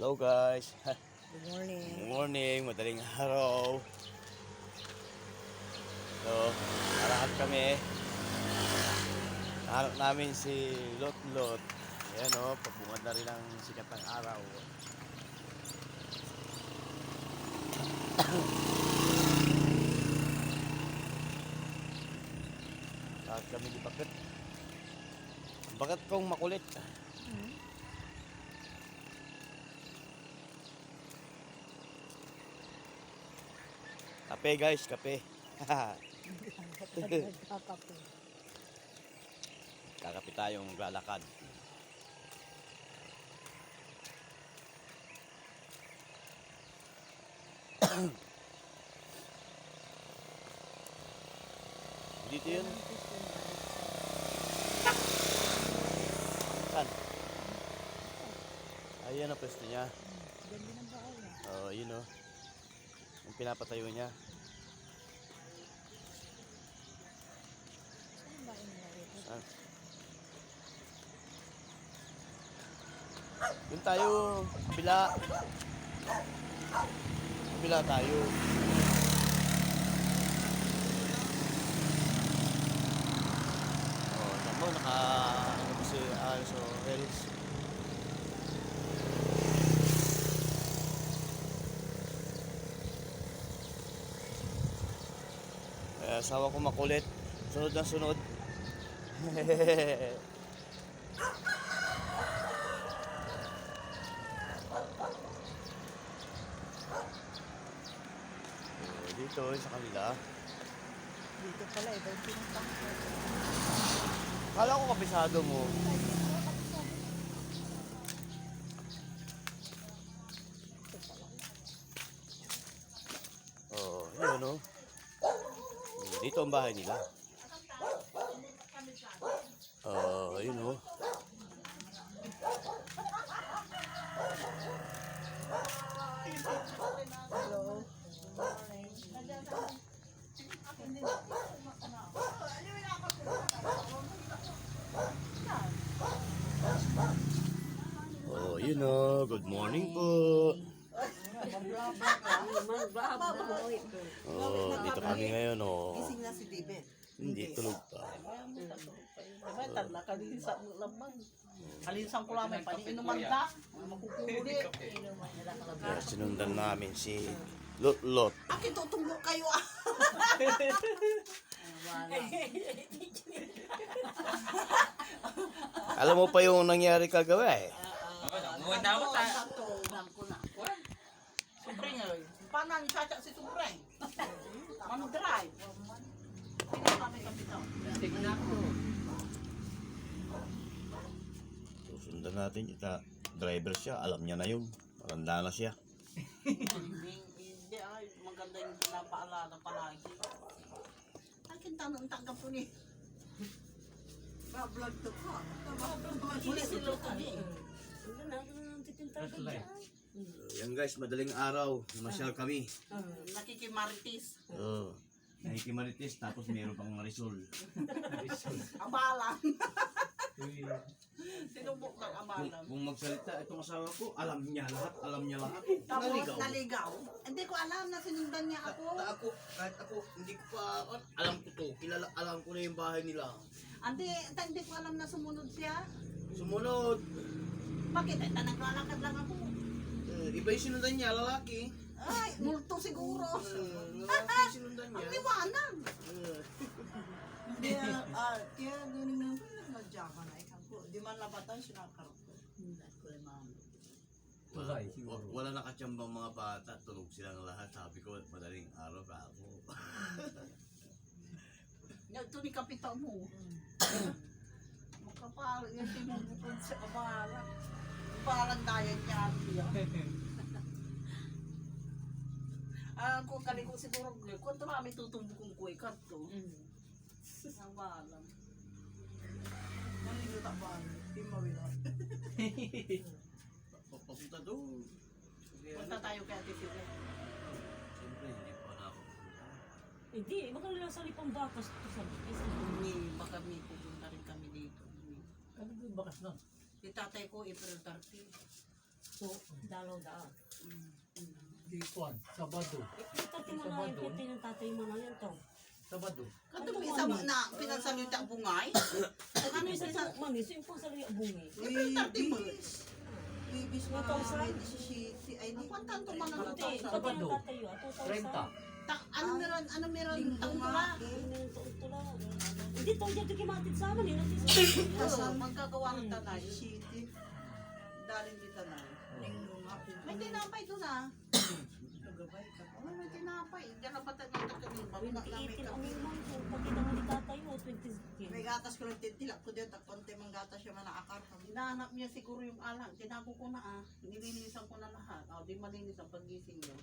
Hello guys. Good morning. Good morning, madaling araw. So, narahat kami. Nahanap namin si Lot Lot. Ayan o, pagbungad na rin ang sikat ng araw. Lahat kami di bakit. Bakit kong makulit? Kape guys, kape. Nagkakape. Kakape tayong lalakad. Dito yun. Saan? Ayan ang pwesto niya. Ganda ng bahay niya. Oo, yun o. Yung pinapatayo niya. Saan ang bahay nila rito? Saan? Yun tayo. Kabila. Kabila tayo. Oh, tamo naka ano ba si so Harris. Asawa ko makulit. Sunod na sunod. Dito sa kanila. Dito pala, iba yung pinuntahan ko. Kala ko kabisado mo. Ito pala. Oo, yun o. Dito ang bahay nila. Yun o. Hello. Oh, yun o. Good morning po. Oh, dito kami ngayon o. Gising na si David. Hindi, tulog pa. Diba, tadla, kalinisan mo lamang. Kalinisan ko lamang, paniinuman ka. Makukuli. Kaya sinundan namin si Lot Lot. Akin tutunggo kayo ah. Alam mo pa yung nangyari kagawa eh. Subreng ay. Paano ang chacha si Subreng? Ano drive? Tingnan kami kapitaw. Tingnan ko. Susundan natin kita. Driver siya, alam niya na yun. Matanda na siya. Hindi ay, maganda yung pinapaalala palagi. Akin tanong tanggap po ni. Ba-vlog to ko. Huli si Loto ni. Yan guys, madaling araw. Namasyal kami. Nakikimaritis. Oo. Nakikimarites tapos meron pang Marisol. Abalan. Sinubok ng abalan. Kung magsalita itong asawa ko, alam niya lahat, alam niya lahat. Tapos naligaw. Hindi ko alam na sinundan niya ako. Kahit ako, hindi ko pa, alam ko to, alam ko na yung bahay nila. Hindi ko alam na sumunod siya. Sumunod, Bakit? Naglalakad lang ako. iba yung sinundan niya, lalaki. Ay, multo siguro. Lalaki yung sinundan Ang niya. liwanag. Kaya ganun na nadya ka na ikaw ko. Di man labatan siya nakakarap ko. Wala nakatsambang mga bata, tulog silang lahat. Sabi ko, madaling araw ka ako. Ito ni kapita mo. Makapal, yung tinubukod sa abalan. Parang dayan niya. Kung kali ko siguro, kung ito namin tutumbukong ko ikat to. Abalan. Nalilito ba? Di mawila. Papunta doon. Punta tayo kay Ate Sila. Siyempre, hindi pa na ako pupunta. Hindi, magkala sa lipang bakas ito sa Baka may pupunta rin kami dito. Ano ba yung bakas na? Si tatay ko, April 30. So, dalaw daan. Di kwan, Sabado. Tatay mo na yung pwede ng tatay mo na yan to. Sabado. Kato isa mo na pinansalita bungay. Ano yung sa mami? So yung pang sa bungi. Ibis Mga mga tausan? 17. Ay, di. Ang kwantan to man ang Hindi, tausan. pati Sabado. ng tatay yun. 2,000. 30. Ano meron Linggo taon nga. tula? Ito lang. Hindi to, dyan kimatid sa amin. Oo, magkagawa ng tanay. City. Daling di tanay. Linggo nga. May tinapay doon ah. Nagabay ka. Oh, may tinapay. Diyan na pati ng takanima. Wala na may 2018 ang kami. imang. Pagkita mo ni tatay mo, 2018. May gatas ko lang titilak ko dito. Konti mang gatas siya manaakar. Hinahanap niya siguro yung alang. Tinago ko na ah. Nililinisan ko na lahat. O, di malinis ang pagising niyo.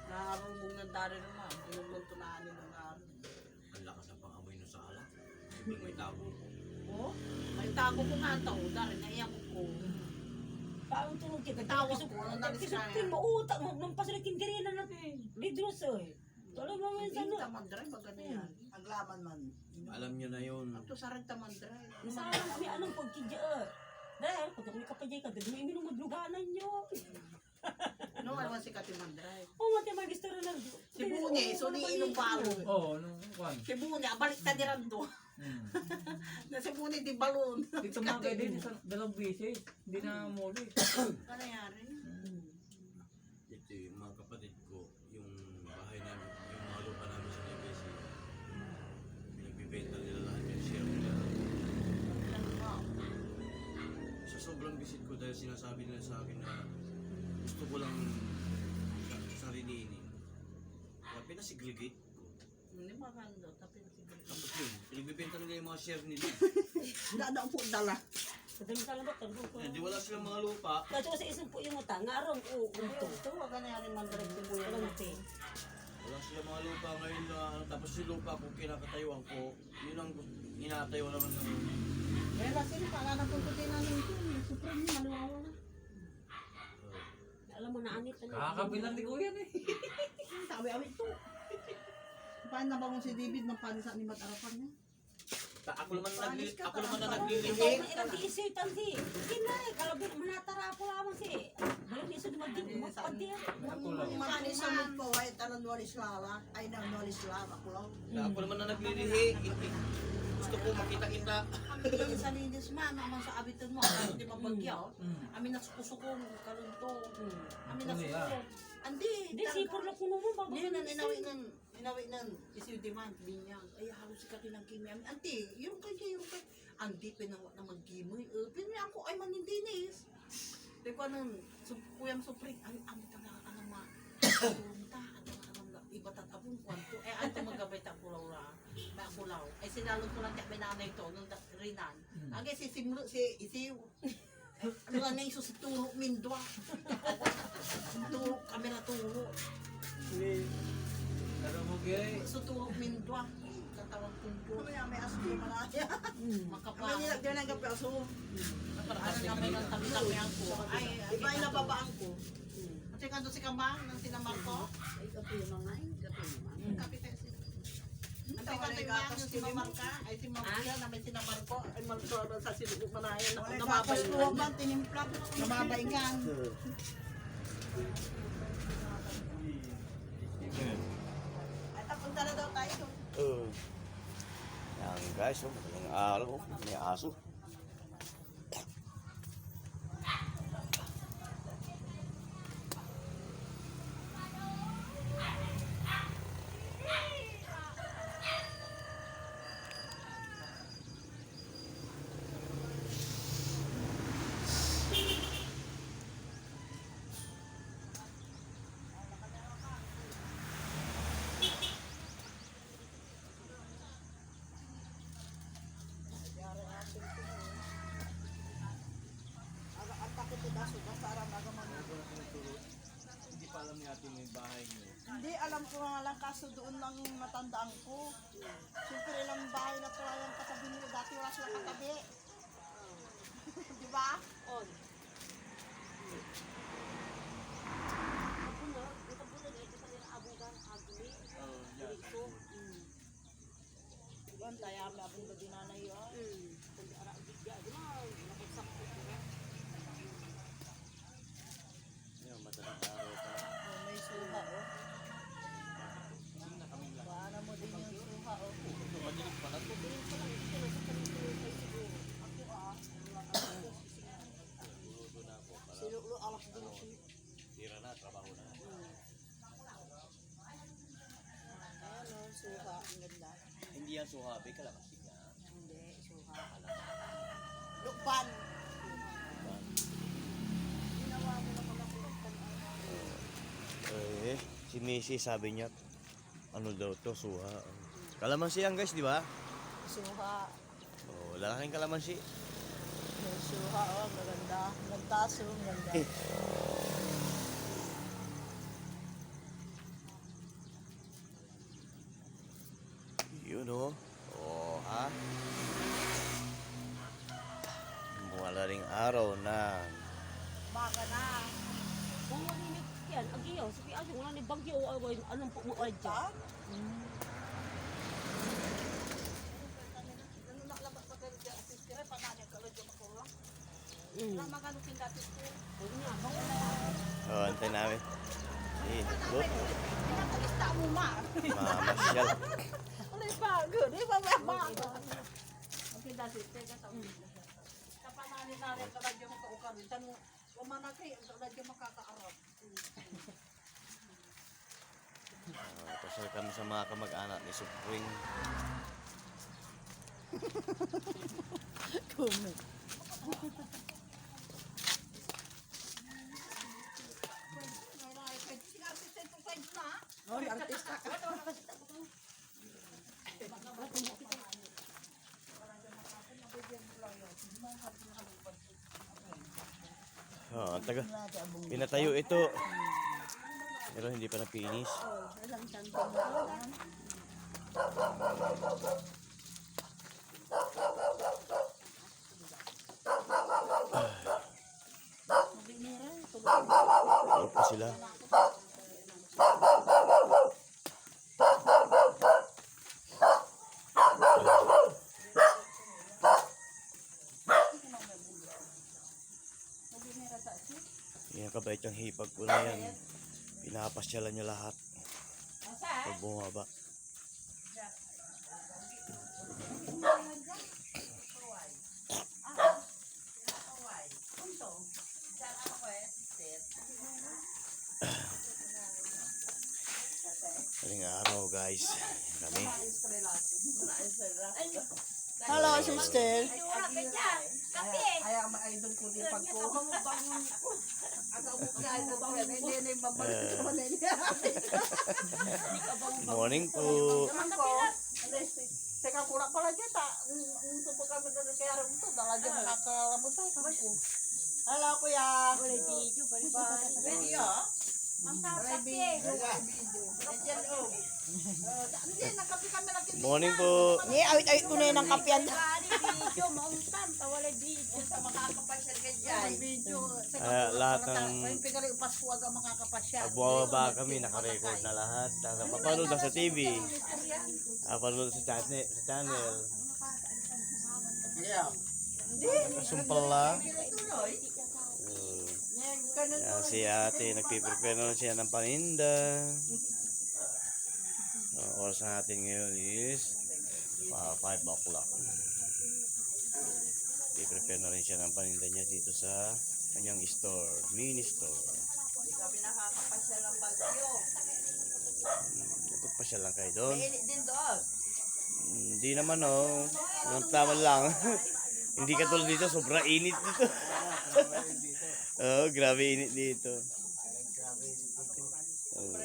Nakarumong ng dari naman. Pinulunto na ani ng araw. Ang lakas ng pangamoy no sa alak. Hindi may tago. Oh, may tago ko nga ito. Dari, naiyak ko. Paano tunog kita? Tawag ko, ano nalis Kasi kaya? pin mo utak mo nang pasalikin diri na natin. Lidros eh. Tolo mo man sa Hindi no. taman drive, baga na yan. Aglaman man. Alam nyo na yun. Ito sa rin taman drive. Nasaan kami anong pagkidya. Dahil pag ako kapajay ka, dahil may minum madluganan nyo. No, ano si Katiman drive. Oh, mati may gusto rin lang. Si Bunye, so ni inong balo. Oo, nung kwan. Si Bunye, balik ka diran do. Na si Bunye di balon. Dito mga din sa dalawang bisis. Hindi na muli. Ano nangyari? Ito yung mga kapatid ko, yung bahay namin, yung mga lupa namin sa Legacy, pinagbibenta nila lahat yung share nila. Sa sobrang visit ko dahil sinasabi nila sa akin na gusto ko lang sariliinin. Kaya pinasegregate ko. Hindi maganda, tapi sige. Tapos yun, pinagbibenta nila yung mga share nila. Dada po dala. Kadang ka lang ba? Kadang ko. Eh, di wala silang mga lupa. Kaso sa isang po yung mata. Ngarong o. Ito, wag nangyari man drive si Bunye. Walang te. Wala silang mga lupa ngayon na ano. Tapos yung lupa ko kinakatayuan ko, yun ang inatayo naman ng Eh, sino pa, nanapunto din namin ito. Supreme ni Manuawa na. Alam mo na anit na. Kakabilan ni Kuya eh. Sabi-awi ito. Paano na bangon si David ng panisa ni Matarapan niya? Ako naman na naglilihi. Ikaw na ilang tiisay tansi. Kinay, kalabit manatara po lamang si. Balang iso di magdig magpagdiya. Ako lang. Mani sa mood ko, ay tanong walis lala. Ay nang walis lala ko lang. Ako naman na naglilihi. Gusto ko makita-kita. Kami sa linis man, naman sa abitan mo, hindi mapagyaw. Amin na sukusukong, kalunto. Amin na sukusukong. Andi, Hindi, sipor lang kuno mo. Hindi na inawi nan isi demand binyang ay halos si katinang kimi amin anti yung kay andi pinawa na magkimoy pinya ako ay manindinis pero kanon kuyang supring ay andi ta ano ma punta ano iba tatapon kwanto eh ato magabay ta pulaw ra ba pulaw ay sinalon ko lang ta binanay to nung rinan agi si simlo si isiw ano nga nang si turo mindwa turo kamera turo Pero mo gay. so turo mindwa katawag kumpul Kaya may asli malaya. makapa Kami nilagyan ng kape aso. ano naman ang tabi-tabi ako ay Iba ay nababaan ko. kasi kanto si Kamang nang sinamar ko Ay kape yung mga ay kape naman. kapi tayo si ang Tawag kanto ay yung gatas si Mamar ka ay si Mamar na may sinamar ko ay Marco sa sinubok manayan ako Wala namabay gatas ko man tinimpla. namabay nga Ay tapunta na daw tayo. Yan guys, oh, yung araw, may aso. Ang takot ko daso basta aram aga man. Hindi pa alam natin yung bahay niyo. Hindi, alam ko nga lang kaso doon lang matandaan ko. Siyempre ilang bahay na pala yung katabi nila. Dati wala sila katabi. Di ba? On. Diba, ang tayami abong gabi nanay yun. Pag-ara bigyan. yan, suhabi, kalamansi nga. Hindi, suha. Lukban. Si Missy sabi niya, ano daw to, suha. Kalamansi yan guys, di ba? Suha. Oh, lalaking kalamansi. May suha, oh, maganda. Nagtaso, maganda. Yun oh. Oh, ha? Wala ring araw na. Baka na. Kung malimit yan, agiyaw, sabi aso, wala ni bagyo, anong pumuad dyan? Ano nakalabas pa kayo dyan? Sister, panganay ka lang dyan makulang. Mm. Wala magalutin dati sister. Huwag niya, bang wala. Oh, antay namin. Eh, look. Pinakalista mo ma. Mamasyal. Ano yung bago? Di ba may bago? Okay dati sister, katawin. Kapanani-nani ka lang dyan makaukan. Tanong, wamanagay, ka lang dyan makakaarap. Pasal kami sa mga kamag-anak ni Supring. Kumi. Oh, yung artista ka. Oh, taga. Pinatayo ito. Pero hindi pa napinis. Tulog pa sila. Yan kabait yung hipag ko na yan. Pinapasyalan niya lahat. Pag bumaba. Maling araw guys. Kami. Hello, sister. Kaya ma-idol ko din pag ko. Agaw mo kaya idol ko. Hindi na yung babalik ko naman niya. Morning po. Naman ko. Teka, kurang pala dyan ta. Ito po kami doon kaya rin ito. Dala dyan nakakalabutan ko. Hello, kuya. Wala video, bali-bali. Video? Ang Wala sarap video. eh. Nandiyan, oh. Hindi, nagkapi kami lang. Morning po. Ni, awit-awit ko na yun ang kapian. Bali video, maungtan, tawala video. Sa makakapasyal ka dyan. Video. Lahat ng Yung pigali Pasko aga makakapasyal. pag bumaba kami, nakarecord na lahat. Napapanood na sa TV. Napapanood sa channel. Kasumpal lang. Yan, si ate, nagpiprepare na siya ng paninda. Ang oras natin ngayon is 5 o'clock. Piprepare na rin siya ng paninda niya dito sa kanyang store, mini store. Kami nakakapasyal ng bagyo. Magpasya lang kayo doon. Mainit din doon. Hindi naman oh. Ang tama lang. Hindi katulad dito, sobrang init dito. Oh, grabe init dito. Oh.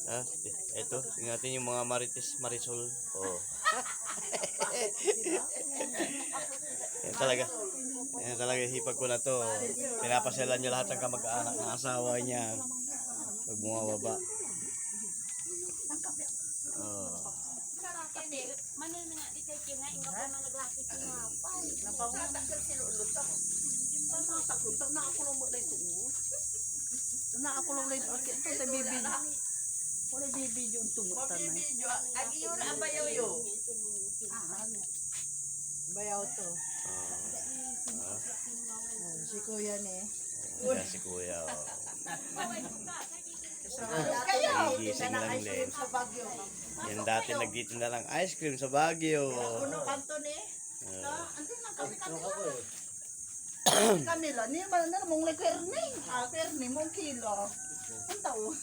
Ah, eto, ingatan yung mga Marisol. Oh. Yan talaga. Yan talaga hipag ko na to. Pinapasyalan niya lahat ng kamag-anak ng asawa niya. Pag bumababa. Oh. Kasi, manin nga, di kayo kinain ka pa na naglapit nga. Napangunagal sinulot ako. Natakot na ako lang mo na ito. Na ako lang na ito. Ito sa bibig. Wala bibig yung tumutan na. Agi yun ang bayaw yun. Bayaw to. Si kuya ni. Yan si kuya. Oh. Kayo! Nagigising lang din. Sa Baguio. Yan dati nagtitinda ng ice cream sa Baguio. Puno kanto ni. Oh. Antin lang kami kanila. Kanila. Niya ba na mong like kerning? Kerning mong kilo. Ang tao.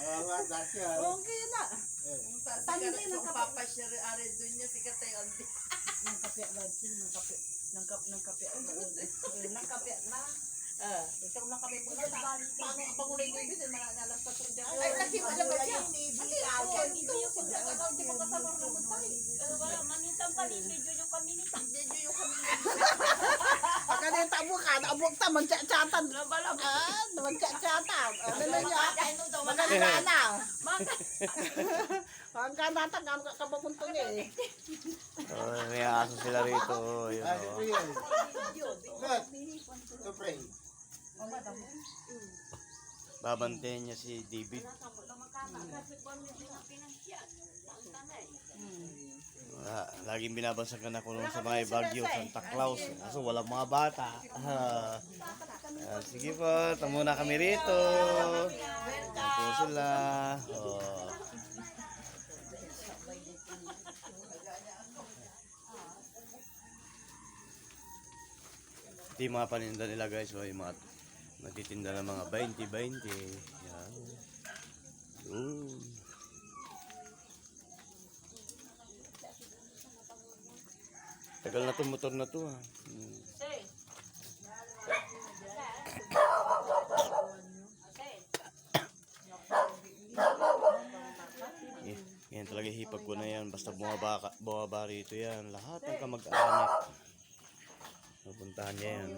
Okay na. Tanda na kapag Papa siya rin ari doon niya si Katay Andi. ng kape lagi, ng kape. Ng kape na. Ikaw na kami muna. Paano ang pangulay ng ibig? Malalas pa ito dyan. Ay, lagi mo na ba yan? Hindi mo kasama naman tayo. Wala, manitang palibidyo yung kami nito. Pagkanita mo ka, naabog ta, magtsatsyatan. Magtsatsyatan. Ano na niya? Maganda na. Ang kanata, kapapunto niya eh. Oh, may aso sila rito. Oh, yun, babantayan niya si David. Laging binabansagan ako nung sa mga Baguio, Santa Claus. Kaso walang mga bata. Sige po, tamo na kami rito. Ito sila. Oh. Ito yung mga paninda nila guys. So, yung mga nagtitinda ng mga 20-20. Yan. Tagal na itong motor na to ha. Yan talaga hipag ko na yan. Basta bumaba rito yan. Lahat ng kamag-anak. Pupuntahan niya yan.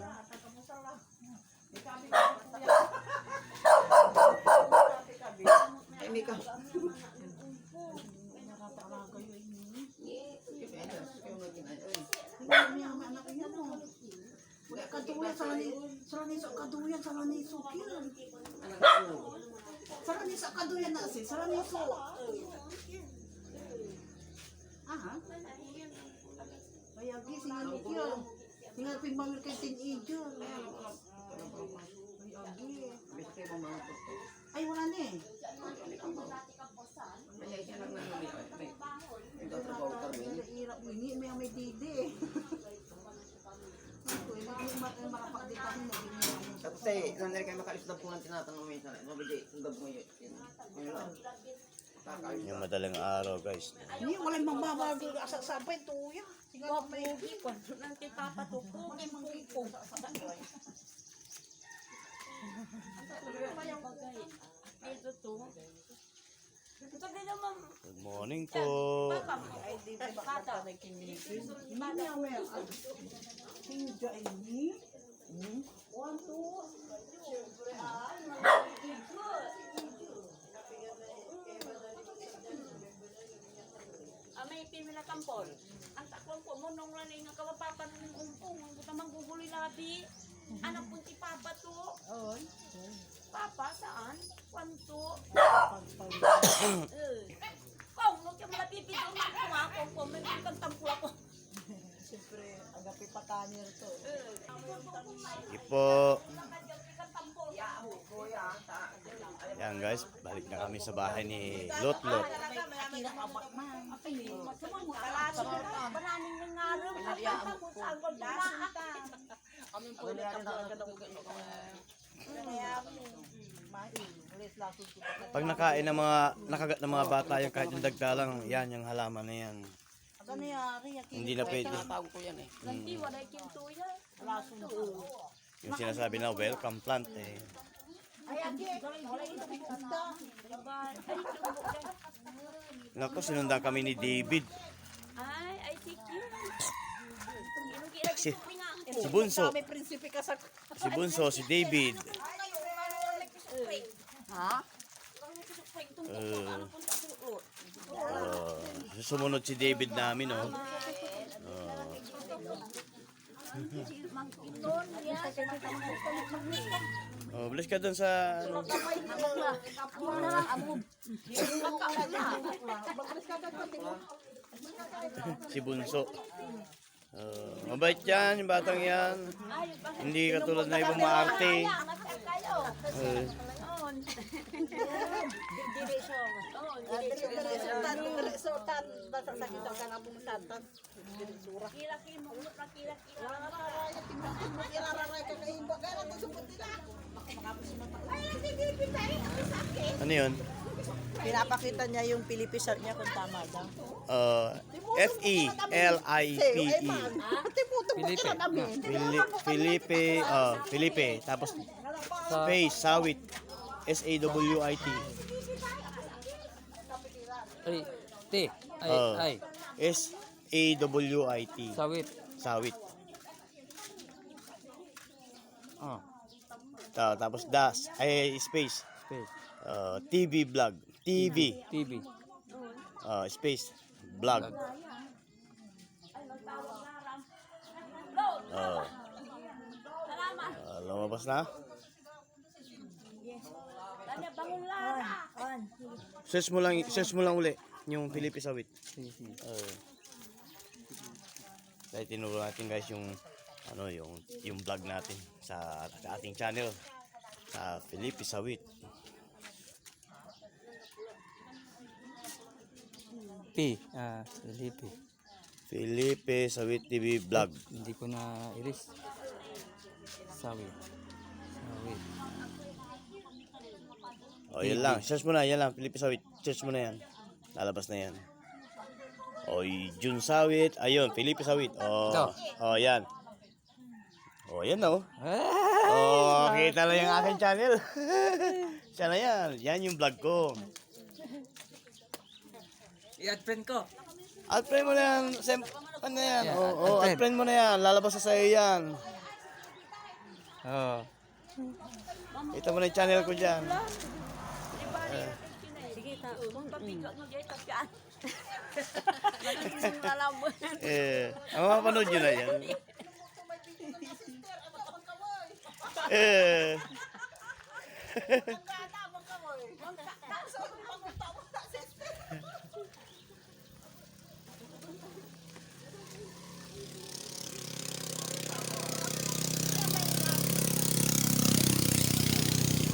Ay, Mika. Saraniso kaduyan na si saraniso. Aha. Kaya gi singal kyo. Singal pimbangil kay teenager. Ay wala ni. Irap ini may didi. Tapos eh, nandari kayo makalis na po ng tinatanong mo yun. Mabili, sundab mo yun. Yung madaling araw guys. Hindi, walang magbabago sa sabay tuya. Wapugi ko. Nanti papatuko. Ito to. Sabi naman, Good morning po. Ay, di ba baka na kinigin? Hindi niya may hinja ini. 1, 2. may pimila kampol. Ang takwang po mo nung lanay nga kawapapan ng umpong. Ang butamang guguloy labi. Anak po ti papa to. Papa, saan? Kwanto? Kung nung siya mga pipidyo na ako, may kantampo ako. Siyempre, agapi pa kanyer to. Sige po. Yan guys, balik na kami sa bahay ni Lotlot. Maraming nangarap. Pag nakain ng mga nakagat ng mga bata yung kahit yung dagdalang, yan yung halaman na yan. Hindi na pwede. Tawag ko yan eh. Nanti wala kinto yan. Yung sinasabi na welcome plant eh. Naku, sinundan kami ni David. Ay, si Kim. Si Bunso. May prinsipe ka sa... Si Bunso, si David. Ha? Sumunod si David namin, oh. Oh, bless ka dun sa... Si Bunso. Mabait yan, yung batang yan. Hindi katulad na ibang maarte. Resultan, basta sa kita ka na bumusantan. Kila-kila mo, kila-kila. Ano yun? Pinapakita niya yung Filipino niya kung tama daw. F-E-L-I-P-E. Felipe, tapos space, Sawit, S-A-W-I-T. Ay, T. Ay, Oh. ay. S-A-W-I-T. Sawit. Sawit. Tapos dash, ay space. Space. TV vlog. TV. TV. Space. Vlog. Lumabas na. Kanya bangon Lara. Search mo lang uli yung Felipe Sawit. Sige, sige. Dahil tinuro natin guys yung yung vlog natin sa ating channel sa Felipe Sawit. P. Felipe. Felipe Sawit TV vlog. Hindi ko na iris. Sawit. Sawit. Yan lang. Search mo na. Yan lang. Felipe Sawit. Search mo na yan. Lalabas na yan. Jun Sawit. Ayun. Felipe Sawit. Ito. Yan. Yan kita lang yung aking channel. Siya na yan. Yan yung vlog ko. I-add friend ko. Add friend mo na yan. Ano yan? Yeah, Add friend mo na yan. Lalabas na sa'yo yan. Kita mo na yung channel ko dyan. Sige, kung pabigat mo dyan, tapyan. Naging malabo. Ang mapanood nyo na yan.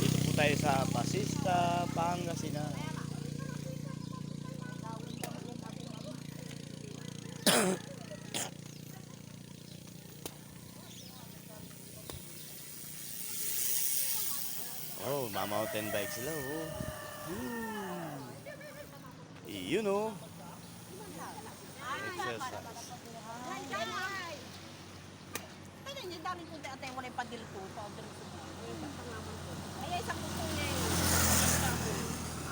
Dito po tayo sa Basista, Pangasinan. Mountain bike sila, Yun, exercise. Kaya niya dami ko dati wala yung padil ko. Ay, isang puso niya yun.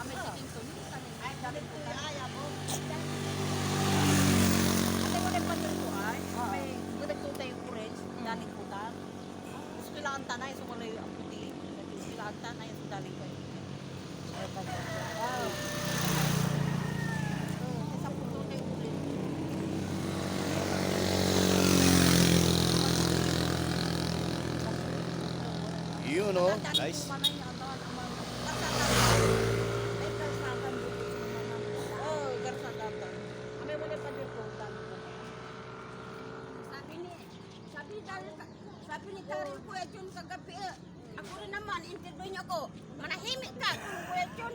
Amin sa tingko. Ay, dami ko yung ayaw mo. Ate, wala yung padil ko ay. May nagtutay yung orange. Daling putan. Gusto kailangan tanay. So, wala yung puti. Kailangan tanay. So, daling ko. Isang puso niya yung orange. Yun, guys. Sabi ni Karin Kuya Jun kagabi, ako rin naman, interview niya ako, manahimik ka, Kuya Jun.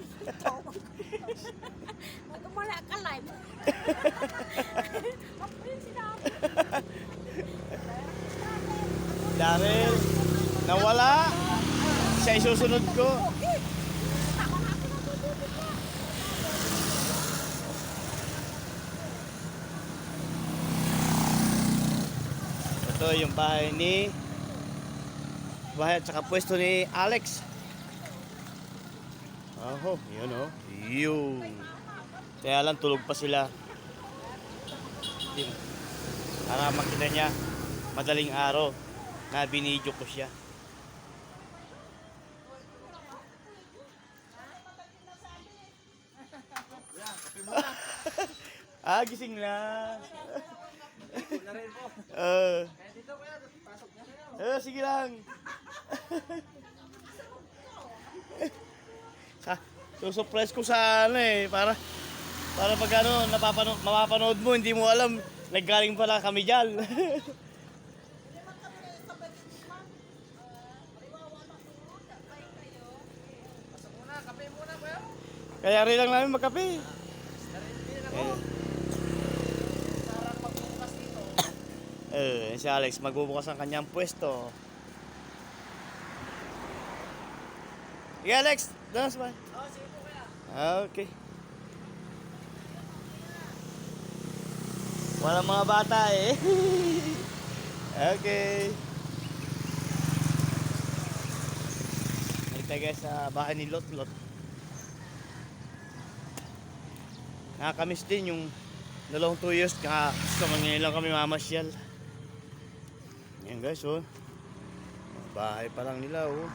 Magumala ka live. Mapunin sila ako. Daryl, nawala. Siya isusunod ko. Ito yung bahay at saka pwesto ni Alex. Yun Yun. Kaya lang tulog pa sila. Para makita niya madaling araw na binidyo ko siya. Gising na. Sige lang. Susurprise ko sana para pag mapapanood mo, hindi mo alam, naggaling pala kami dyan. Kaya rin lang namin magkape. Si Alex magbubukas ang kanyang pwesto. Sige Alex, danas ba? Sige po kaya. Okay. Walang mga bata eh. Okay. Nakita guys sa bahay ni Lot Lot. Nakakamiss din yung dalawang 2 years sa mga lang kami mamasyal. Yan guys oh. Bahay pa lang nila oh.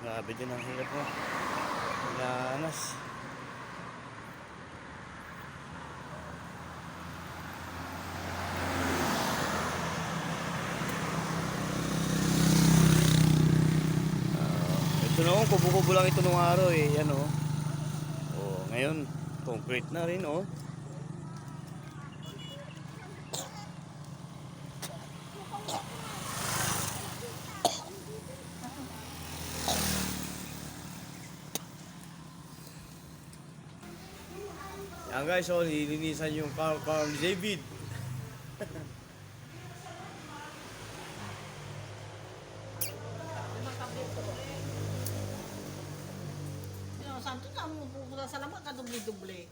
Grabe din ang hirap mo. Lanas. Ito noon, kubo-kubo lang ito nung araw eh. Yan oh. Oh, ngayon, concrete na rin oh. Yan guys, oh, nilinisan yung car ni David. Yung santo na mo pupunta sa lamang ka dubli-dubli.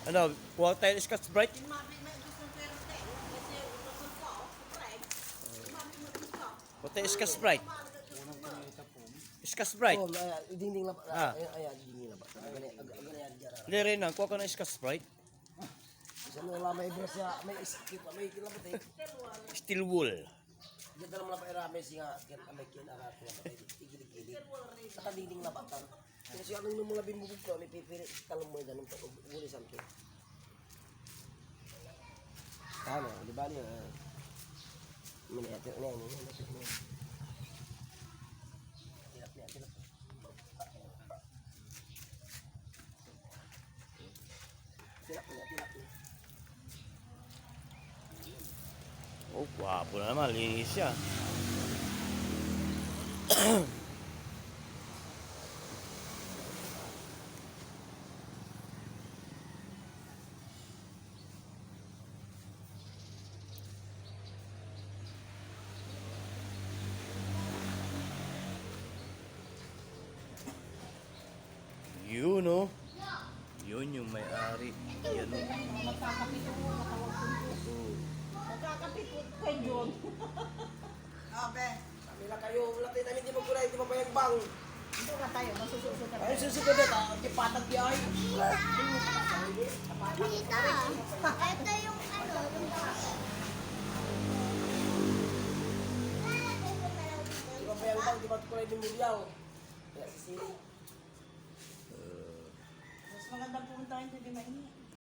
Ano, kuha tayo Scotch Brite? Mami may gusto pero te. Kasi gusto ko, bread. Mami mo gusto. Kuha tayo Scotch Brite. Scotch Brite. Oh, dinding lang. Ah. Ayan, dinding lang. Agalayan dyan. Hindi rin na, kuha ka ng Scotch Brite. Isa na lang may dress ya, may iskip, may kilabot eh. Steel wool. Diyan na lang mga pairame siya, may kinakato na patay. Tigil-tigil. Nakadinding labatan. Kasi anong nung mga bimbubog ko, may pipirit, talong mo ganun to, uli samke. Tama, di ba niya? Miniatir na yan, miniatir na yan. Tilap niya, tilap. Tilap niya, tilap niya. Oh, gwapo na naman, linis siya. Yun oh. Yun yung may-ari. Yan oh. Magkakapikot kay John. Abe. Sabi na kayo, wala tayo namin di magkulay, di mapayagbang. Ito na tayo, masususo ka. Ay, susunod na, kipatag di ay. Tita, ito yung ano, yung Di mapayagbang, di magkulay di muryaw. Kaya si Siri. Mas magandang pumunta rin, hindi mainit.